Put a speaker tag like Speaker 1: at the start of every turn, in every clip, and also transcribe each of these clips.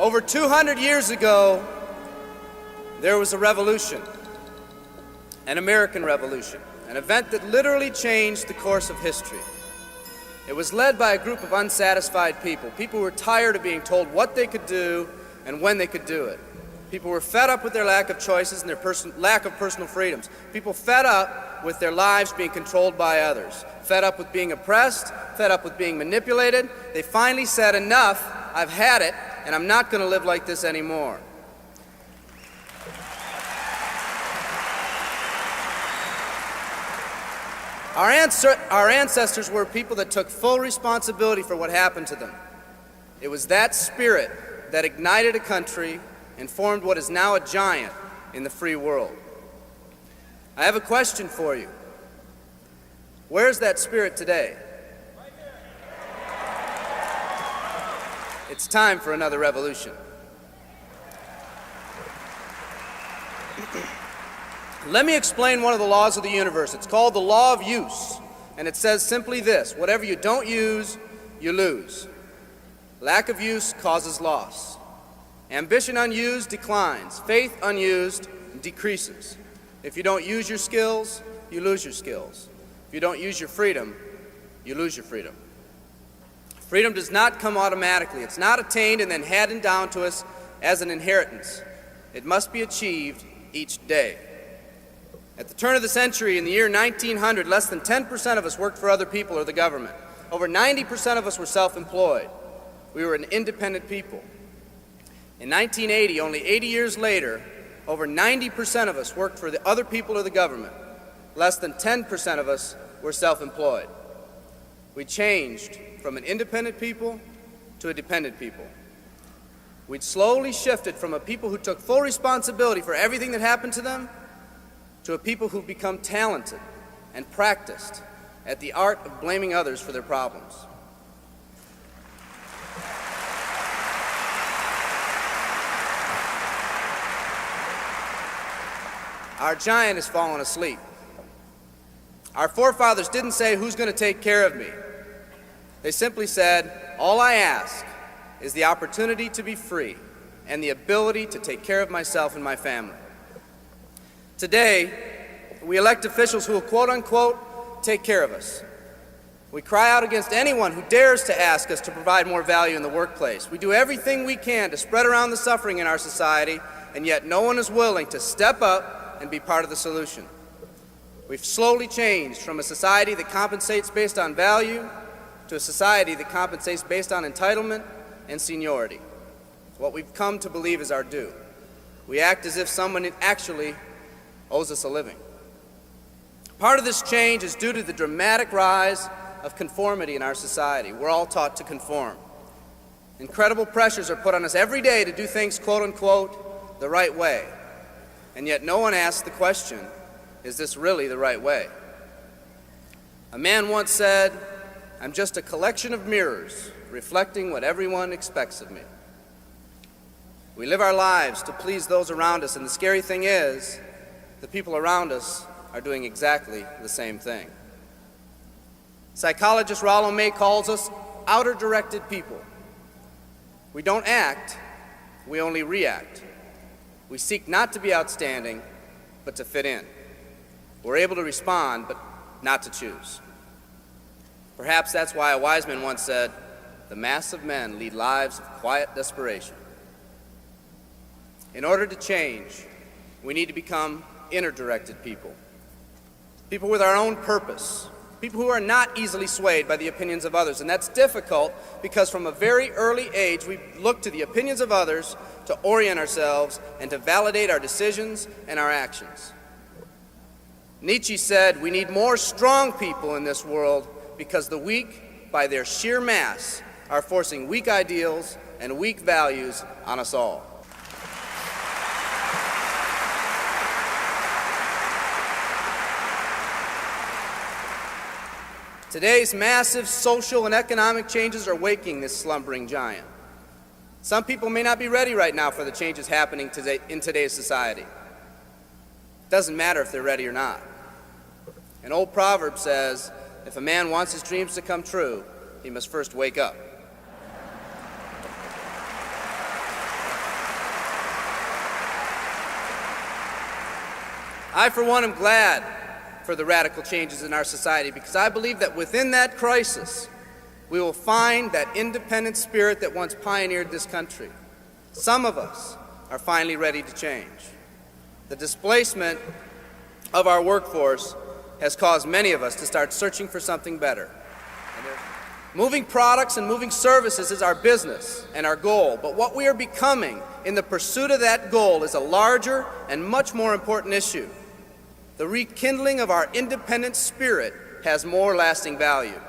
Speaker 1: Over 200 years ago, there was a revolution, an American Revolution, an event that literally changed the course of history. It was led by a group of unsatisfied people. People who were tired of being told what they could do and when they could do it. People were fed up with their lack of choices and their lack of personal freedoms. People fed up with their lives being controlled by others. Fed up with being oppressed, fed up with being manipulated. They finally said, enough, I've had it, and I'm not going to live like this anymore. Our ancestors were people that took full responsibility for what happened to them. It was that spirit that ignited a country and formed what is now a giant in the free world. I have a question for you. Where's that spirit today? It's time for another revolution. Let me explain one of the laws of the universe. It's called the law of use, and it says simply this: whatever you don't use, you lose. Lack of use causes loss. Ambition unused declines. Faith unused decreases. If you don't use your skills, you lose your skills. If you don't use your freedom, you lose your freedom. Freedom does not come automatically. It's not attained and then handed down to us as an inheritance. It must be achieved each day. At the turn of the century, in the year 1900, less than 10% of us worked for other people or the government. Over 90% of us were self-employed. We were an independent people. In 1980, only 80 years later, over 90% of us worked for the other people or the government. Less than 10% of us were self-employed. We changed from an independent people to a dependent people. We'd slowly shifted from a people who took full responsibility for everything that happened to them to a people who've become talented and practiced at the art of blaming others for their problems. Our giant has fallen asleep. Our forefathers didn't say, who's going to take care of me? They simply said, all I ask is the opportunity to be free and the ability to take care of myself and my family. Today, we elect officials who will quote-unquote take care of us. We cry out against anyone who dares to ask us to provide more value in the workplace. We do everything we can to spread around the suffering in our society, and yet no one is willing to step up and be part of the solution. We've slowly changed from a society that compensates based on value to a society that compensates based on entitlement and seniority. What we've come to believe is our due. We act as if someone actually owes us a living. Part of this change is due to the dramatic rise of conformity in our society. We're all taught to conform. Incredible pressures are put on us every day to do things, quote unquote, the right way. And yet no one asks the question, is this really the right way? A man once said, I'm just a collection of mirrors reflecting what everyone expects of me. We live our lives to please those around us, and the scary thing is, the people around us are doing exactly the same thing. Psychologist Rollo May calls us outer-directed people. We don't act, we only react. We seek not to be outstanding, but to fit in. We're able to respond, but not to choose. Perhaps that's why a wise man once said, the mass of men lead lives of quiet desperation. In order to change, we need to become inner-directed people. People with our own purpose. People who are not easily swayed by the opinions of others. And that's difficult because from a very early age, we look to the opinions of others to orient ourselves and to validate our decisions and our actions. Nietzsche said, we need more strong people in this world because the weak, by their sheer mass, are forcing weak ideals and weak values on us all. Today's massive social and economic changes are waking this slumbering giant. Some people may not be ready right now for the changes happening today in today's society. It doesn't matter if they're ready or not. An old proverb says, if a man wants his dreams to come true, he must first wake up. I, for one, am glad for the radical changes in our society because I believe that within that crisis, we will find that independent spirit that once pioneered this country. Some of us are finally ready to change. The displacement of our workforce has caused many of us to start searching for something better. Moving products and moving services is our business and our goal, but what we are becoming in the pursuit of that goal is a larger and much more important issue. The rekindling of our independent spirit has more lasting value.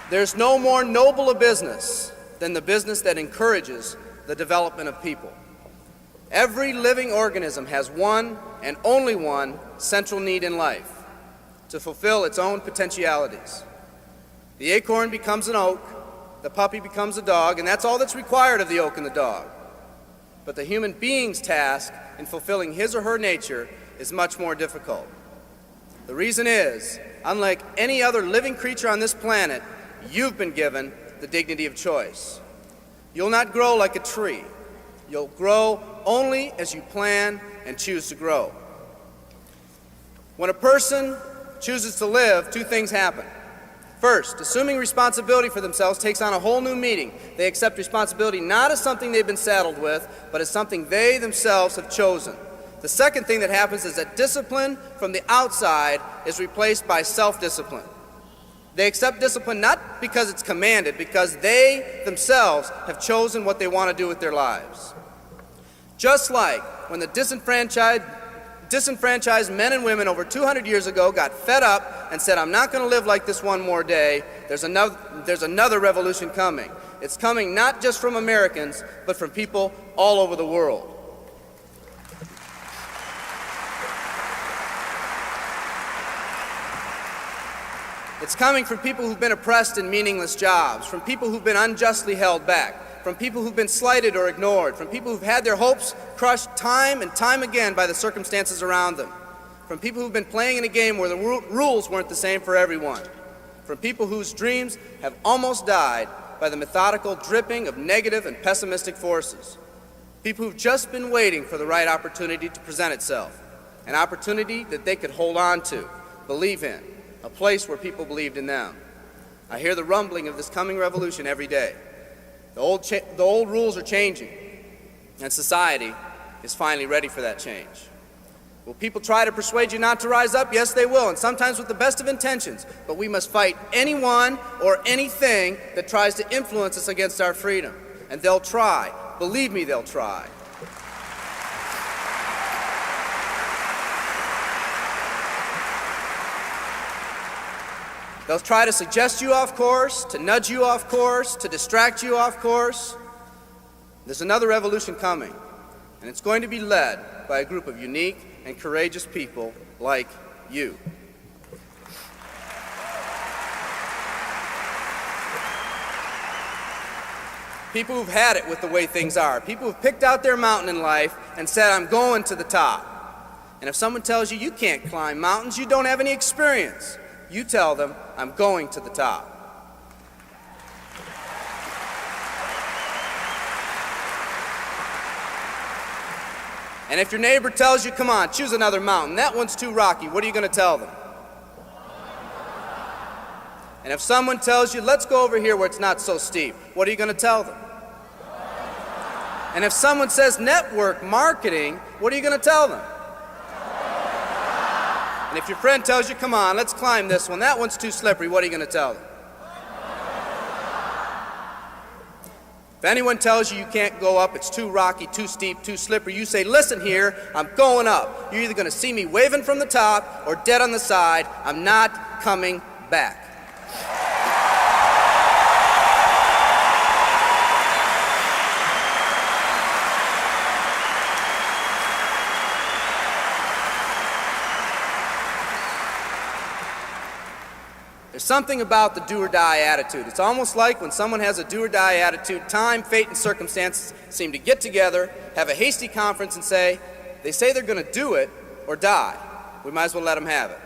Speaker 1: There's no more noble a business than the business that encourages the development of people. Every living organism has one and only one central need in life: to fulfill its own potentialities. The acorn becomes an oak, the puppy becomes a dog, and that's all that's required of the oak and the dog. But the human being's task in fulfilling his or her nature is much more difficult. The reason is, unlike any other living creature on this planet, you've been given the dignity of choice. You'll not grow like a tree. You'll grow only as you plan and choose to grow. When a person chooses to live, two things happen. First, assuming responsibility for themselves takes on a whole new meaning. They accept responsibility not as something they've been saddled with, but as something they themselves have chosen. The second thing that happens is that discipline from the outside is replaced by self-discipline. They accept discipline not because it's commanded, because they themselves have chosen what they want to do with their lives. Just like when the disenfranchised men and women over 200 years ago got fed up and said, "I'm not going to live like this one more day," there's another revolution coming. It's coming not just from Americans, but from people all over the world. It's coming from people who've been oppressed in meaningless jobs, from people who've been unjustly held back, from people who've been slighted or ignored, from people who've had their hopes crushed time and time again by the circumstances around them, from people who've been playing in a game where the rules weren't the same for everyone, from people whose dreams have almost died by the methodical dripping of negative and pessimistic forces, people who've just been waiting for the right opportunity to present itself, an opportunity that they could hold on to, believe in, a place where people believed in them. I hear the rumbling of this coming revolution every day. The old rules are changing, and society is finally ready for that change. Will people try to persuade you not to rise up? Yes, they will, and sometimes with the best of intentions. But we must fight anyone or anything that tries to influence us against our freedom. And they'll try. Believe me, they'll try. They'll try to suggest you off course, to nudge you off course, to distract you off course. There's another revolution coming, and it's going to be led by a group of unique and courageous people like you. People who've had it with the way things are. People who've picked out their mountain in life and said, "I'm going to the top." And if someone tells you you can't climb mountains, you don't have any experience. You tell them, "I'm going to the top." And if your neighbor tells you, "Come on, choose another mountain, that one's too rocky," what are you going to tell them? And if someone tells you, "Let's go over here where it's not so steep," what are you going to tell them? And if someone says network marketing, what are you going to tell them? And if your friend tells you, "Come on, let's climb this one, that one's too slippery," what are you going to tell them? If anyone tells you you can't go up, it's too rocky, too steep, too slippery, you say, "Listen here, I'm going up. You're either going to see me waving from the top or dead on the side. I'm not coming back." There's something about the do-or-die attitude. It's almost like when someone has a do-or-die attitude, time, fate, and circumstances seem to get together, have a hasty conference, and say, they say they're going to do it or die. We might as well let them have it.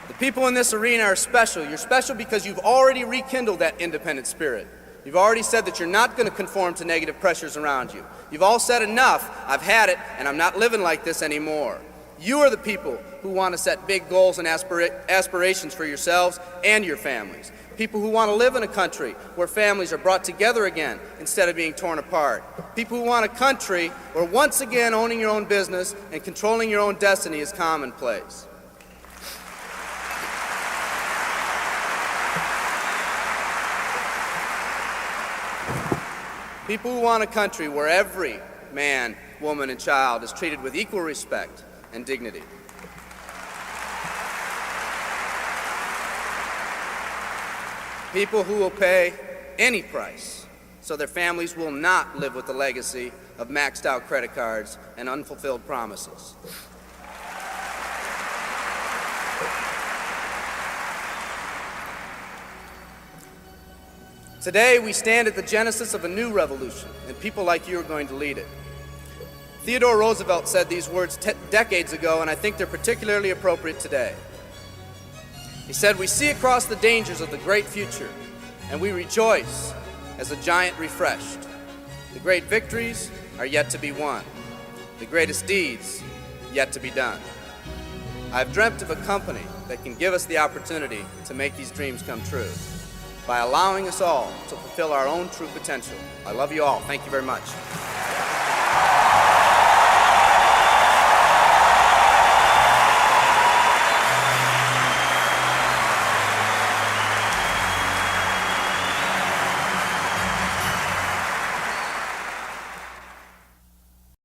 Speaker 1: The people in this arena are special. You're special because you've already rekindled that independent spirit. You've already said that you're not going to conform to negative pressures around you. You've all said enough, I've had it, and I'm not living like this anymore. You are the people who want to set big goals and aspirations for yourselves and your families. People who want to live in a country where families are brought together again instead of being torn apart. People who want a country where once again owning your own business and controlling your own destiny is commonplace. People who want a country where every man, woman, and child is treated with equal respect and dignity. People who will pay any price so their families will not live with the legacy of maxed out credit cards and unfulfilled promises. Today, we stand at the genesis of a new revolution, and people like you are going to lead it. Theodore Roosevelt said these words decades ago, and I think they're particularly appropriate today. He said, "We see across the dangers of the great future, and we rejoice as a giant refreshed. The great victories are yet to be won, the greatest deeds yet to be done. I've dreamt of a company that can give us the opportunity to make these dreams come true by allowing us all to fulfill our own true potential. I love you all. Thank you very much."